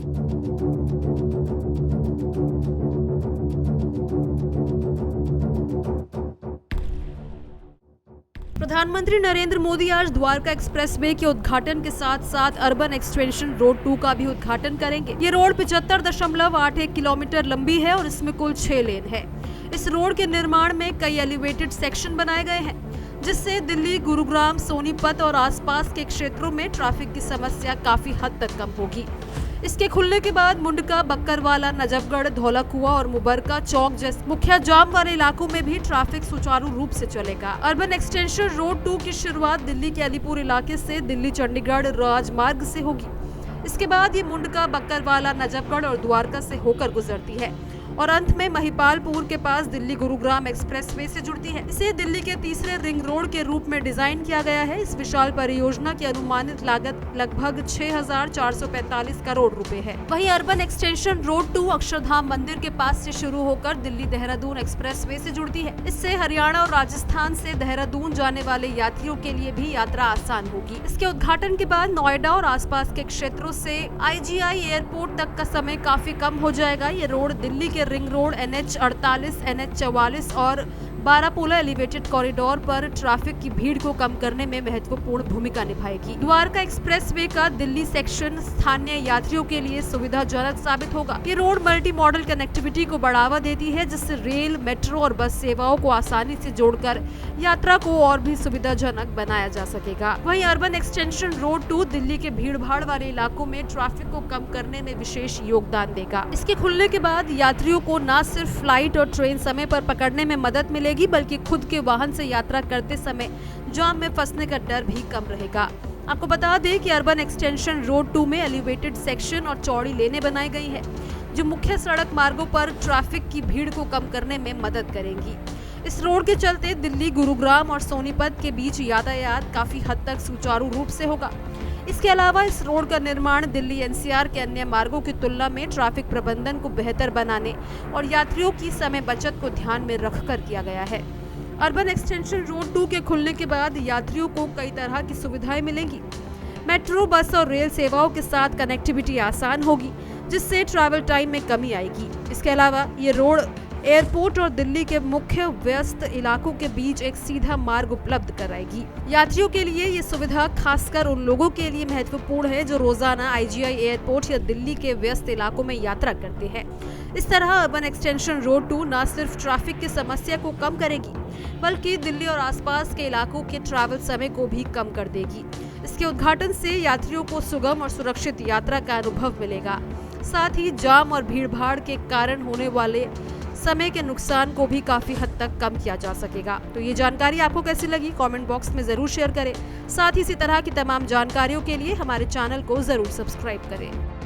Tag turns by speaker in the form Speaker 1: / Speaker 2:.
Speaker 1: प्रधानमंत्री नरेंद्र मोदी आज द्वारका एक्सप्रेसवे के उद्घाटन के साथ साथ अर्बन एक्सटेंशन रोड 2 का भी उद्घाटन करेंगे। ये रोड 75.81 किलोमीटर लंबी है और इसमें कुल 6 लेन है। इस रोड के निर्माण में कई एलिवेटेड सेक्शन बनाए गए हैं, जिससे दिल्ली, गुरुग्राम, सोनीपत और आसपास के क्षेत्रों में ट्रैफिक की समस्या काफी हद तक कम होगी। इसके खुलने के बाद मुंडका, बक्करवाला, नजफगढ़, धौलाकुआं और मुबरका चौक जैसे मुख्य जाम वाले इलाकों में भी ट्रैफिक सुचारू रूप से चलेगा। अर्बन एक्सटेंशन रोड 2 की शुरुआत दिल्ली के अलीपुर इलाके से दिल्ली चंडीगढ़ राजमार्ग से होगी। इसके बाद ये मुंडका, बक्करवाला, नजफगढ़ और द्वारका से होकर गुजरती है और अंत में महिपालपुर के पास दिल्ली गुरुग्राम एक्सप्रेसवे से जुड़ती है। इसे दिल्ली के तीसरे रिंग रोड के रूप में डिजाइन किया गया है। इस विशाल परियोजना की अनुमानित लागत लगभग 6,445 करोड़ रुपए है। वहीं अर्बन एक्सटेंशन रोड 2 अक्षरधाम मंदिर के पास से शुरू होकर दिल्ली देहरादून एक्सप्रेसवे से जुड़ती है। इससे हरियाणा और राजस्थान से देहरादून जाने वाले यात्रियों के लिए भी यात्रा आसान होगी। इसके उद्घाटन के बाद नोएडा और आसपास के क्षेत्रों से IGI एयरपोर्ट तक का समय काफी कम हो जाएगा। ये रोड दिल्ली के रिंग रोड, NH 48, NH 44 और बारापूला एलिवेटेड कॉरिडोर पर ट्रैफिक की भीड़ को कम करने में महत्वपूर्ण भूमिका निभाएगी। द्वारका एक्सप्रेसवे का दिल्ली सेक्शन स्थानीय यात्रियों के लिए सुविधाजनक साबित होगा। ये रोड मल्टी मॉडल कनेक्टिविटी को बढ़ावा देती है, जिससे रेल, मेट्रो और बस सेवाओं को आसानी से जोड़कर यात्रा को और भी सुविधाजनक बनाया जा सकेगा। वहीं अर्बन एक्सटेंशन रोड 2 दिल्ली के भीड़-भाड़ वाले इलाकों में ट्रैफिक को कम करने में विशेष योगदान देगा। इसके खुलने के बाद यात्रियों को न सिर्फ फ्लाइट और ट्रेन समय पर पकड़ने में मदद मिलेगी, बल्कि खुद के वाहन से यात्रा करते समय जाम में फंसने का डर भी कम रहेगा। आपको बता दें कि अर्बन एक्सटेंशन रोड 2 में एलिवेटेड सेक्शन और चौड़ी लेनें बनाई गई हैं, जो मुख्य सड़क मार्गों पर ट्रैफिक की भीड़ को कम करने में मदद करेंगी। इस रोड के चलते दिल्ली, गुरुग्राम और सोनीपत के बीच यातायात काफी हद तक सुचारू रूप से होगा। इसके अलावा इस रोड का निर्माण दिल्ली NCR के अन्य मार्गों की तुलना में ट्रैफिक प्रबंधन को बेहतर बनाने और यात्रियों की समय बचत को ध्यान में रखकर किया गया है। अर्बन एक्सटेंशन रोड 2 के खुलने के बाद यात्रियों को कई तरह की सुविधाएं मिलेंगी। मेट्रो, बस और रेल सेवाओं के साथ कनेक्टिविटी आसान होगी, जिससे ट्रैवल टाइम में कमी आएगी। इसके अलावा ये रोड एयरपोर्ट और दिल्ली के मुख्य व्यस्त इलाकों के बीच एक सीधा मार्ग उपलब्ध कराएगी। यात्रियों के लिए ये सुविधा खासकर उन लोगों के लिए महत्वपूर्ण है जो रोजाना IGI एयरपोर्ट या दिल्ली के व्यस्त इलाकों में यात्रा करते हैं। इस तरह अर्बन एक्सटेंशन रोड 2 न सिर्फ ट्रैफिक की समस्या को कम करेगी, बल्कि दिल्ली और आसपास के इलाकों के ट्रैवल समय को भी कम कर देगी। इसके उद्घाटन से यात्रियों को सुगम और सुरक्षित यात्रा का अनुभव मिलेगा। साथ ही जाम और भीड़-भाड़ के कारण होने वाले समय के नुकसान को भी काफी हद तक कम किया जा सकेगा। तो ये जानकारी आपको कैसी लगी, कमेंट बॉक्स में जरूर शेयर करें। साथ ही इसी तरह की तमाम जानकारियों के लिए हमारे चैनल को जरूर सब्सक्राइब करें।